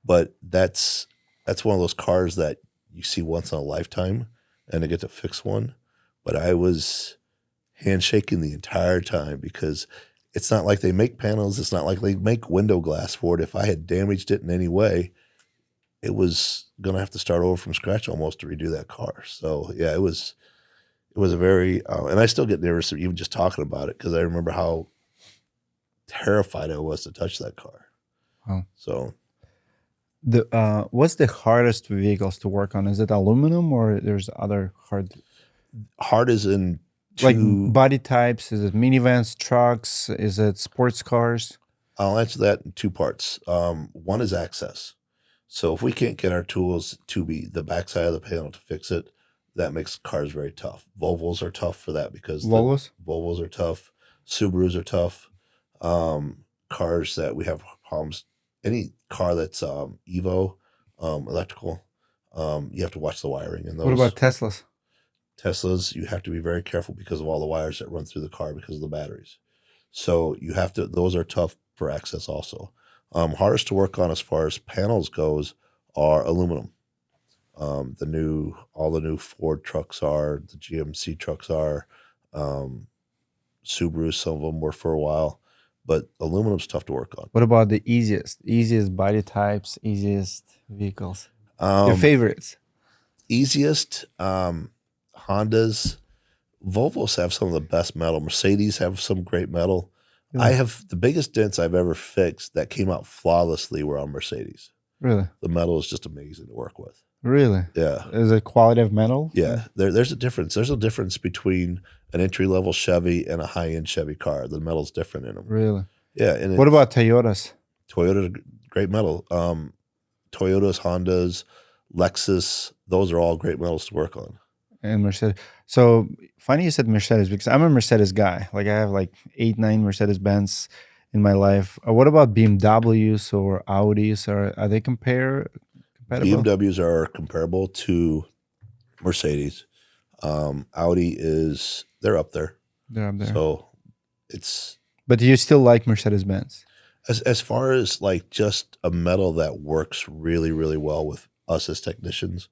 But that's one of those cars that you see once in a lifetime, and I get to fix one. But I was handshaking the entire time, because it's not like they make panels. It's not like they make window glass for it. If I had damaged it in any way, it was going to have to start over from scratch almost to redo that car. So yeah, it was a very, and I still get nervous even just talking about it, because I remember how terrified I was to touch that car. Wow. So What's the hardest vehicles to work on? Is it aluminum, or there's other hard as in like body types? Is it minivans, trucks? Is it sports cars? I'll answer that in two parts. One is access. So if we can't get our tools to be the backside of the panel to fix it, that makes cars very tough. Volvos are tough for that, because Volvos are tough. Subarus are tough. Cars that we have problems, any car that's Evo, electrical, you have to watch the wiring in those. What about Teslas? Teslas, you have to be very careful because of all the wires that run through the car because of the batteries. So you have to, those are tough for access also. Hardest to work on as far as panels goes are aluminum. All the new Ford trucks are, the GMC trucks are, Subaru, some of them were for a while, but aluminum's tough to work on. What about the easiest body types, easiest vehicles? Your favorites? Easiest, Hondas. Volvos have some of the best metal. Mercedes have some great metal. Yeah. I have the biggest dents I've ever fixed that came out flawlessly were on Mercedes. Really? The metal is just amazing to work with. Really? Yeah. Is it quality of metal? Yeah. There's a difference. There's a difference between an entry-level Chevy and a high-end Chevy car. The metal's different in them. Really? Yeah. And what about Toyotas? Toyota, great metal. Toyotas, Hondas, Lexus, those are all great metals to work on. And Mercedes. So funny you said Mercedes, because I'm a Mercedes guy. Like I have like 8-9 Mercedes Benz in my life. What about BMWs or Audis? Are they compatible? BMWs are comparable to Mercedes. Audi they're up there. They're up there. So it's. But you still like Mercedes Benz? As far as like just a metal that works really, really well with us as technicians,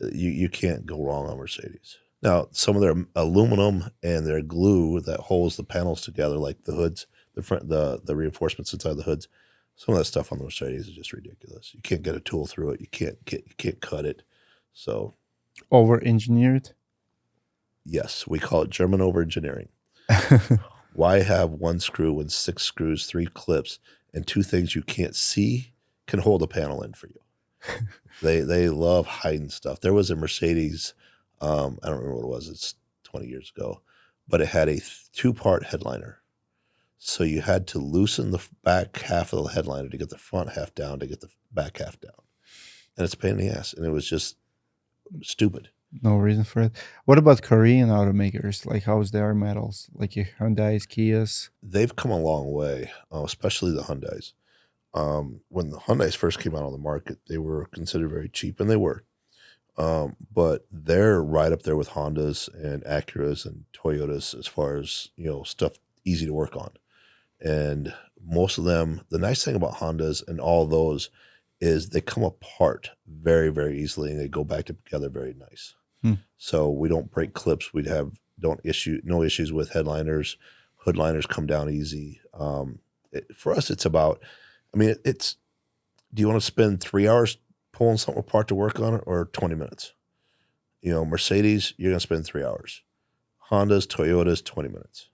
you can't go wrong on Mercedes. Now, some of their aluminum and their glue that holds the panels together, like the hoods, the reinforcements inside the hoods, some of that stuff on the Mercedes is just ridiculous. You can't get a tool through it. You can't cut it. So over-engineered? Yes, we call it German over-engineering. Why have one screw when 6 screws, 3 clips, and 2 things you can't see can hold a panel in for you? They love hiding stuff. There was a Mercedes, I don't remember what it was. It's 20 years ago, but it had a 2-part headliner. So you had to loosen the back half of the headliner to get the front half down to get the back half down. And it's a pain in the ass. And it was just stupid. No reason for it. What about Korean automakers? Like, how's their metals? Like your Hyundai's, Kias? They've come a long way, especially the Hyundais. When the Hyundais first came out on the market, they were considered very cheap, and they were. But they're right up there with Hondas and Acuras and Toyotas as far as stuff easy to work on. And most of them, the nice thing about Hondas and all those is they come apart very, very easily, and they go back together very nice. Hmm. So we don't break clips. We'd have no issues with headliners. Hoodliners come down easy. For us, it's about. I mean, it's. Do you want to spend 3 hours pulling something apart to work on it, or 20 minutes? Mercedes, you're gonna spend 3 hours. Hondas, Toyotas, 20 minutes.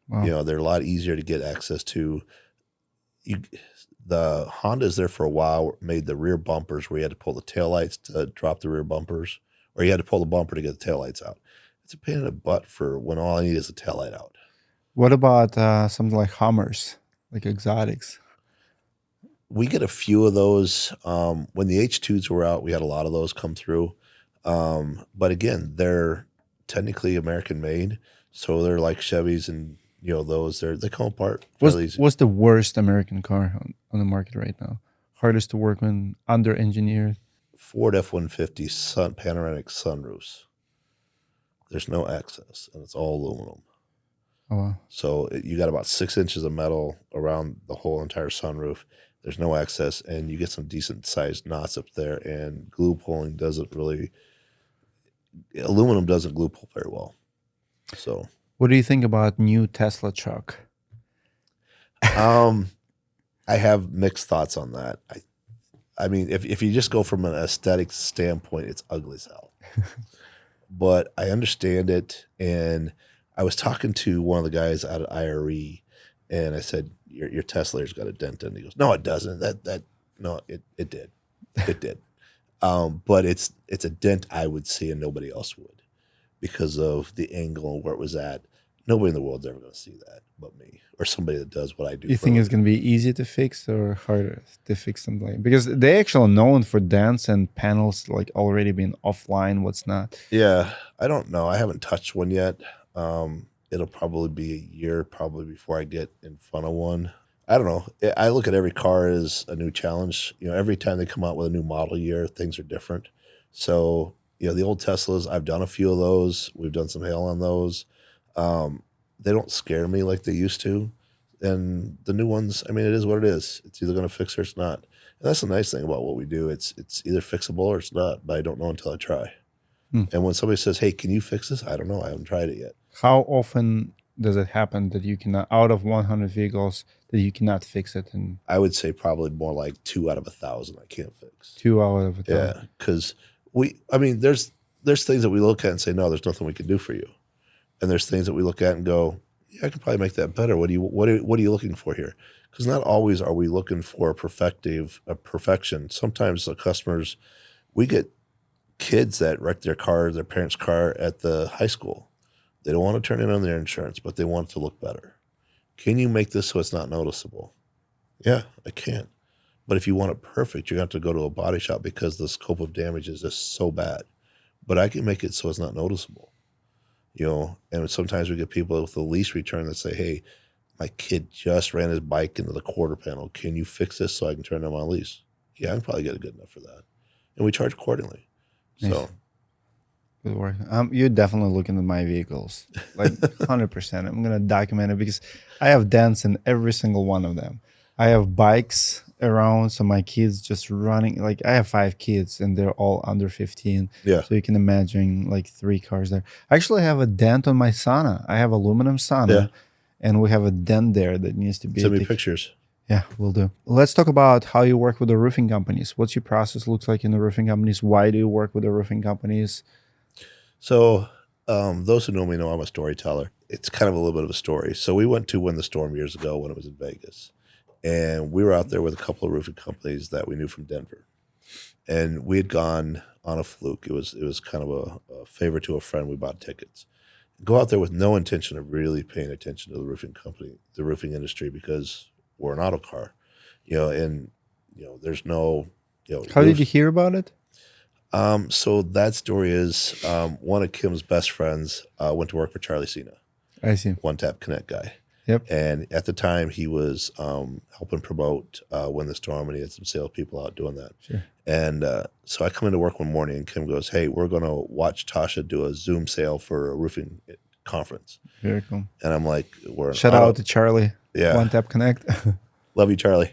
Wow. They're a lot easier to get access to. The Hondas there for a while made the rear bumpers where you had to pull the taillights to drop the rear bumpers, or you had to pull the bumper to get the taillights out. It's a pain in the butt for when all I need is a taillight out. What about something like Hummers, like exotics? We get a few of those. When the H2s were out, we had a lot of those come through. But again, they're technically American made, so they're like Chevys and those. They come apart fairly easy. What's the worst American car on the market right now? Hardest to work with, under engineered. Ford F-150 panoramic sunroofs. There's no access, and it's all aluminum. Oh, wow. So you got about 6 inches of metal around the whole entire sunroof. There's no access, and you get some decent sized knots up there. And glue pulling aluminum doesn't glue pull very well. So, what do you think about new Tesla truck? I have mixed thoughts on that. I mean, if you just go from an aesthetic standpoint, it's ugly as hell. But I understand it, and I was talking to one of the guys out at IRE, and I said, "Your Tesla's got a dent in it." He goes, "No, it doesn't. No, it did, it did." But it's a dent I would see, and nobody else would, because of the angle and where it was at. Nobody in the world's ever going to see that but me, or somebody that does what I do. You think it's going to be easy to fix or harder to fix something? Because they actually known for dents and panels like already being offline. What's not? Yeah, I don't know. I haven't touched one yet. It'll probably be a year before I get in front of one. I don't know. I look at every car as a new challenge. Every time they come out with a new model year, things are different. So, the old Teslas, I've done a few of those. We've done some hail on those. They don't scare me like they used to. And the new ones, I mean, it is what it is. It's either going to fix or it's not. And that's the nice thing about what we do. It's either fixable or it's not, but I don't know until I try. And when somebody says, "Hey, can you fix this?" I don't know. I haven't tried it yet. How often does it happen that you cannot, out of 100 vehicles, that you cannot fix it? And I would say probably more like 2 out of 1,000 I can't fix. 2 out of 1,000. Yeah, because there's things that we look at and say, "No, there's nothing we can do for you," and there's things that we look at and go, "Yeah, I could probably make that better." What are you looking for here? Because not always are we looking for a perfection. Sometimes the customers, we get kids that wreck their parents' car at the high school. They don't want to turn in on their insurance, but they want it to look better. Can you make this so it's not noticeable? Yeah, I can. But if you want it perfect, you're going to have to go to a body shop because the scope of damage is just so bad. But I can make it so it's not noticeable. And sometimes we get people with the lease return that say, "Hey, my kid just ran his bike into the quarter panel. Can you fix this so I can turn them on lease?" Yeah, I can probably get it good enough for that. And we charge accordingly. Nice. So good work. You're definitely looking at my vehicles, like 100%. I'm gonna document it because I have dents in every single one of them. I have bikes around, so my kids just running. Like I have 5 kids, and they're all under 15. yeah, So you can imagine like 3 cars there. I actually have a dent on my sauna. I have aluminum sauna, and we have a dent there that needs to be. Send me pictures. Yeah, we'll do. Let's talk about how you work with the roofing companies. What's your process looks like in the roofing companies? Why do you work with the roofing companies? So those who know me know I'm a storyteller. It's kind of a little bit of a story. So we went to Win the Storm years ago when it was in Vegas. And we were out there with a couple of roofing companies that we knew from Denver. And we had gone on a fluke. It was kind of a favor to a friend. We bought tickets. Go out there with no intention of really paying attention to the roofing company, the roofing industry, because we're an auto car, and there's no, How did you hear about it? So that story is one of Kim's best friends went to work for Charlie Cena, I see. One Tap Connect guy. Yep. And at the time, he was helping promote Win the Storm, and he had some salespeople out doing that. Sure. And so I come into work one morning, and Kim goes, "Hey, we're going to watch Tasha do a Zoom sale for a roofing conference." Very cool. And I'm like, Shout out to Charlie. Yeah. One Tap Connect. Love you, Charlie.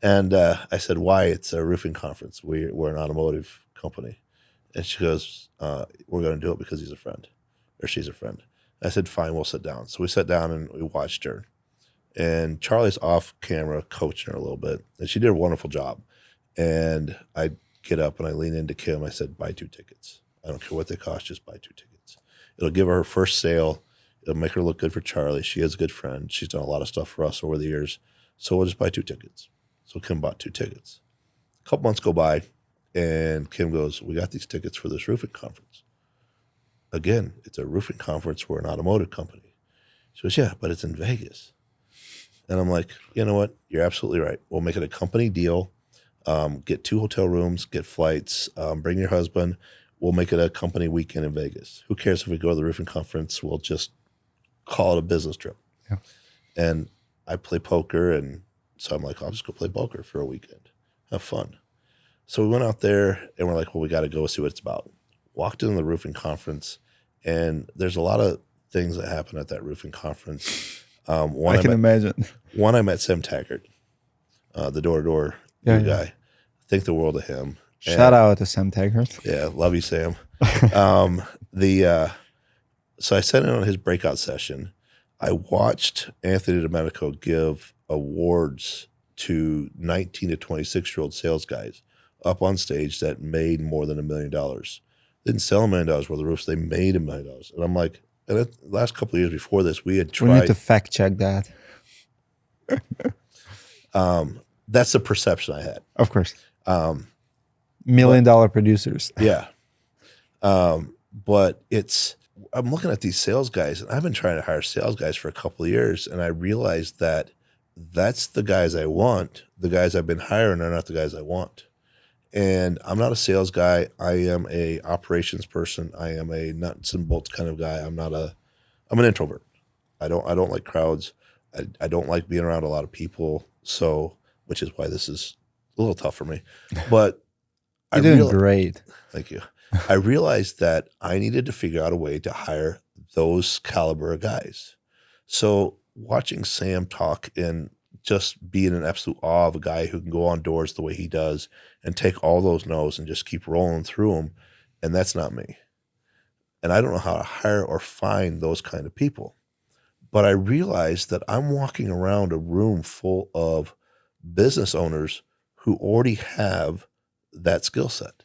And I said, "Why? It's a roofing conference. We're an automotive company." And she goes, "We're going to do it because he's a friend, or she's a friend." I said, "Fine, we'll sit down." So we sat down and we watched her. And Charlie's off camera coaching her a little bit. And she did a wonderful job. And I get up and I lean into Kim. I said, "Buy 2 tickets. I don't care what they cost, just buy 2 tickets. It'll give her first sale. It'll make her look good for Charlie. She is a good friend. She's done a lot of stuff for us over the years. So we'll just buy 2 tickets." So Kim bought 2 tickets. A couple months go by, and Kim goes, "We got these tickets for this roofing conference." Again, it's a roofing conference. We're an automotive company. She goes, "Yeah, but it's in Vegas." And I'm like, "You know what? You're absolutely right. We'll make it a company deal. Get 2 hotel rooms, get flights, bring your husband. We'll make it a company weekend in Vegas. Who cares if we go to the roofing conference? We'll just call it a business trip." Yeah. And I play poker, and so I'm like, "I'll just go play poker for a weekend. Have fun." So we went out there, and we're like, "Well, we got to go see what it's about." Walked into the roofing conference, and there's a lot of things that happen at that roofing conference. I can imagine. One, I met Sam Taggart, the door-to-door guy. Think the world of him. Shout out to Sam Taggart. Yeah, love you, Sam. So I sat in on his breakout session. I watched Anthony Domenico give awards to 19 to 26-year-old sales guys up on stage that made more than $1 million. Didn't sell $1 million worth of roofs. They made $1 million. And I'm like, and the last couple of years before this, we had tried. We need to fact check that. That's the perception I had. Of course. $1 million producers. Yeah. But I'm looking at these sales guys, and I've been trying to hire sales guys for a couple of years, and I realized that that's the guys I want. The guys I've been hiring are not the guys I want. And I'm not a sales guy. I am a operations person. I am a nuts and bolts kind of guy. I'm an introvert. I don't like crowds. I don't like being around a lot of people. So, which is why this is a little tough for me. But You're doing great. Thank you. I realized that I needed to figure out a way to hire those caliber of guys. So watching Sam talk and just being in absolute awe of a guy who can go on doors the way he does and take all those no's and just keep rolling through them. And that's not me. And I don't know how to hire or find those kind of people. But I realized that I'm walking around a room full of business owners who already have that skill set.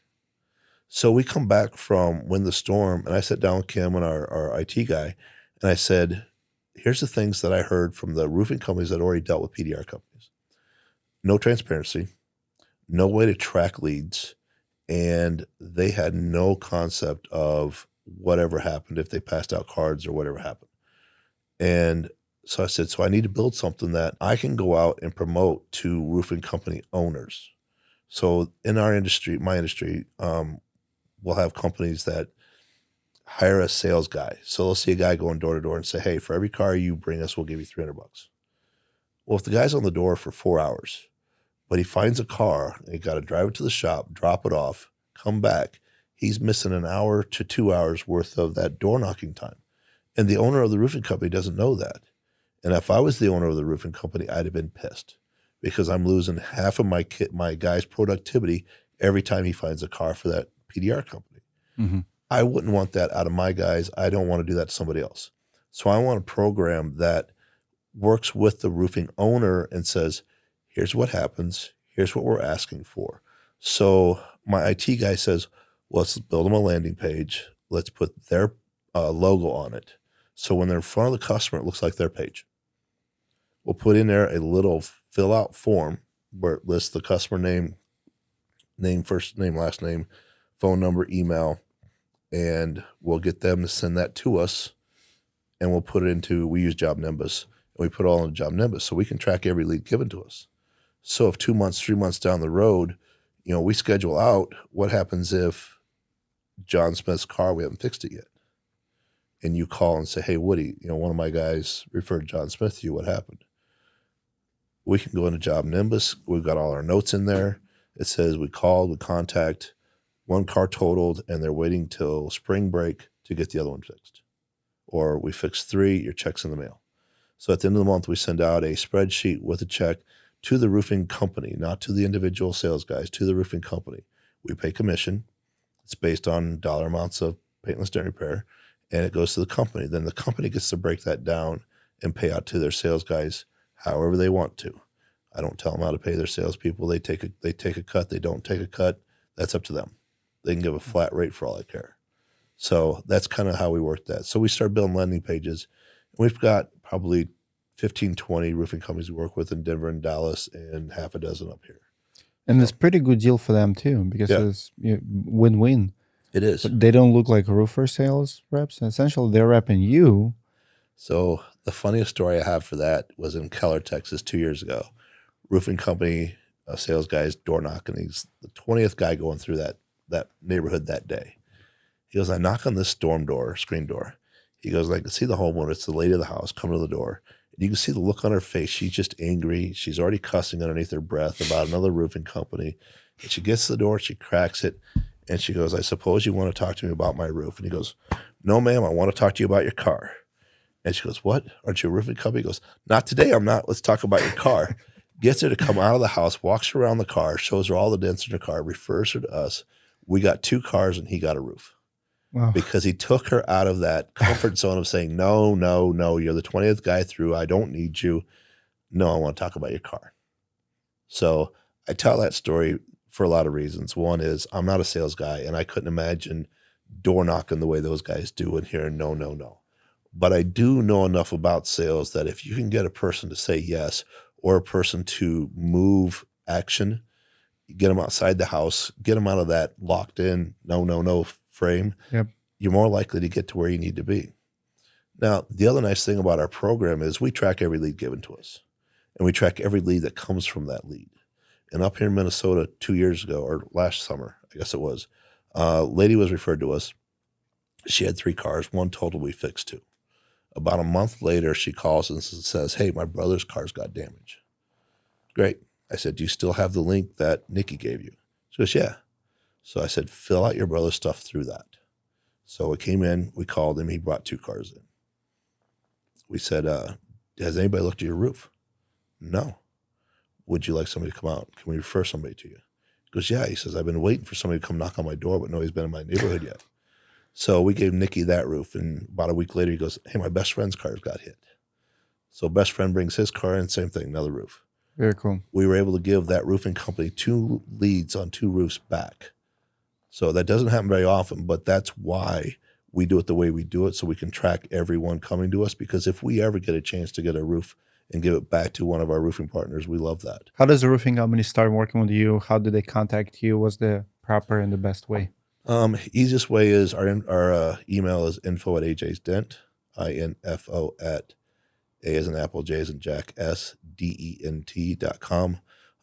So we come back from Win the Storm, and I sat down with Kim and our IT guy, and I said, here's the things that I heard from the roofing companies that already dealt with PDR companies. No transparency, no way to track leads, and they had no concept of whatever happened if they passed out cards or whatever happened. And so I said, so I need to build something that I can go out and promote to roofing company owners. So in our industry, my industry, we'll have companies that hire a sales guy. So they'll see a guy going door to door and say, hey, for every car you bring us, we'll give you $300. Well, if the guy's on the door for 4 hours, but he finds a car and he got to drive it to the shop, drop it off, come back, he's missing an hour to 2 hours worth of that door knocking time. And the owner of the roofing company doesn't know that. And if I was the owner of the roofing company, I'd have been pissed because I'm losing half of my guy's productivity every time he finds a car for that PDR company. Mm-hmm. I wouldn't want that out of my guys. I don't want to do that to somebody else. So I want a program that works with the roofing owner and says, here's what happens. Here's what we're asking for. So my IT guy says, well, let's build them a landing page. Let's put their logo on it. So when they're in front of the customer, it looks like their page. We'll put in there a little fill out form where it lists the customer name, first name, last name, phone number, email, and we'll get them to send that to us, and we'll put it into, we use Job Nimbus, and we put it all in Job Nimbus so we can track every lead given to us. So if 2 months, 3 months down the road, we schedule out, what happens if John Smith's car, we haven't fixed it yet. And you call and say, hey, Woody, one of my guys referred John Smith to you. What happened? We can go into Job Nimbus. We've got all our notes in there. It says we called, we contact, one car totaled, and they're waiting till spring break to get the other one fixed. Or we fixed 3, your check's in the mail. So at the end of the month, we send out a spreadsheet with a check to the roofing company, not to the individual sales guys, to the roofing company. We pay commission. It's based on dollar amounts of paintless dent repair, and it goes to the company. Then the company gets to break that down and pay out to their sales guys however they want to. I don't tell them how to pay their salespeople. They take a cut. They don't take a cut. That's up to them. They can give a flat rate for all I care. So that's kind of how we work that. So we start building landing pages. We've got probably 15, 20 roofing companies we work with in Denver and Dallas, and half a dozen up here. And it's pretty good deal for them too, because it's win-win. It is. But they don't look like roofer sales reps. Essentially, they're repping you. So the funniest story I have for that was in Keller, Texas, 2 years ago. Roofing company sales guy's door knocking. He's the 20th guy going through that neighborhood that day. He goes, I knock on this screen door. He goes, I can see the homeowner. It's the lady of the house coming to the door. And you can see the look on her face. She's just angry. She's already cussing underneath her breath about another roofing company. And she gets to the door, she cracks it, and she goes, I suppose you want to talk to me about my roof. And he goes, no, ma'am, I want to talk to you about your car. And she goes, what? Aren't you a roofing company? He goes, not today, I'm not. Let's talk about your car. Gets her to come out of the house, walks her around the car, shows her all the dents in her car, refers her to us. We got 2 cars and he got a roof. Wow. Because he took her out of that comfort zone of saying, no, you're the 20th guy through. I don't need you. No, I want to talk about your car. So I tell that story for a lot of reasons. One is I'm not a sales guy, and I couldn't imagine door knocking the way those guys do and hearing no. But I do know enough about sales that if you can get a person to say yes, or a person to move action, get them outside the house, get them out of that locked in no frame, you're more likely to get to where you need to be. Now, the other nice thing about our program is we track every lead given to us, and we track every lead that comes from that lead. And up here in Minnesota 2 years ago, or last summer, I guess it was, a lady was referred to us. She had 3 cars, 1 total, we fixed 2. About a month later, she calls and says, hey, my brother's car's got damage. Great. I said, do you still have the link that Nikki gave you? She goes, yeah. So I said, fill out your brother's stuff through that. So it came in, we called him, he brought 2 cars in. We said, has anybody looked at your roof? No. Would you like somebody to come out? Can we refer somebody to you? He goes, yeah. He says, I've been waiting for somebody to come knock on my door, but nobody's been in my neighborhood yet. So we gave Nikki that roof, and about a week later, he goes, hey, my best friend's car's got hit. So best friend brings his car in, same thing, another roof. Very cool. We were able to give that roofing company 2 leads on 2 roofs back. So that doesn't happen very often, but that's why we do it the way we do it, so we can track everyone coming to us, because if we ever get a chance to get a roof and give it back to one of our roofing partners, we love that. How does the roofing company start working with you? How do they contact you? What's the proper and the best way? Easiest way is our email is info@AJ's Dent, info at A as in Apple, J as in Jack, SDENT.com.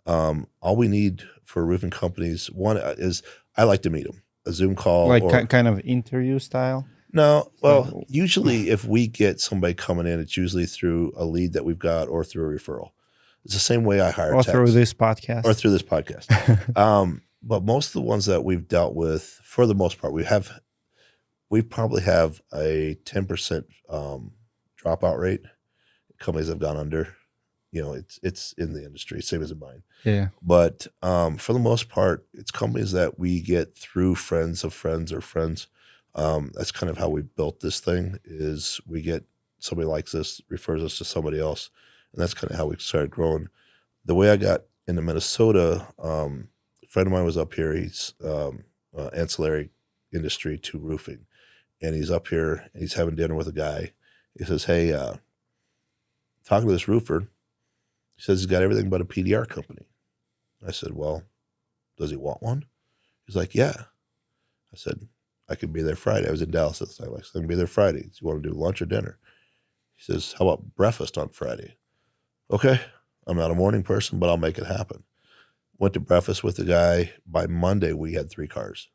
All we need for roofing companies, one is I like to meet them. A Zoom call. Like kind of interview style? No, well, usually if we get somebody coming in, it's usually through a lead that we've got or through a referral. It's the same way I hire techs. Through this podcast. Or through this podcast. But most of the ones that we've dealt with, for the most part, we probably have a 10% dropout rate. Companies have gone under. It's in the industry, same as in mine. Yeah. But for the most part, it's companies that we get through friends of friends or friends. That's kind of how we built this thing, is we get somebody likes this, refers us to somebody else. And that's kind of how we started growing. The way I got into Minnesota, a friend of mine was up here. He's ancillary industry to roofing. And he's up here, and he's having dinner with a guy. He says, hey, talking to this roofer, he says he's got everything but a PDR company. I said, well, does he want one? He's like, yeah. I said, I can be there Friday. I was in Dallas at the time. I said, I can be there Friday. Do you want to do lunch or dinner? He says, how about breakfast on Friday? Okay. I'm not a morning person, but I'll make it happen. Went to breakfast with the guy. By Monday, we had 3 cars.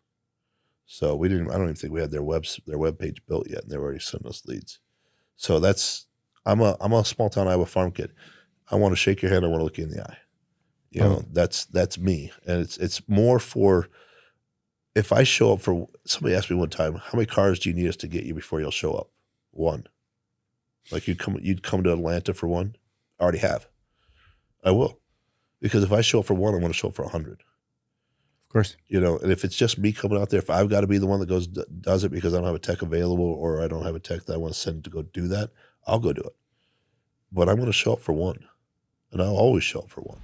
So I don't even think we had their web page built yet, and they're already sending us leads. So I'm a small town Iowa farm kid. I want to shake your hand. I want to look you in the eye. You know, that's me. And it's more for, if I show up for, somebody asked me one time, how many cars do you need us to get you before you'll show up? One. Like you'd come to Atlanta for one? I already have. I will. Because if I show up for one, I want to show up for 100. Of course. You know, and if it's just me coming out there, if I've got to be the one that does it because I don't have a tech available, or I don't have a tech that I want to send to go do that, I'll go do it. But I'm going to show up for one. And I'll always show up for one.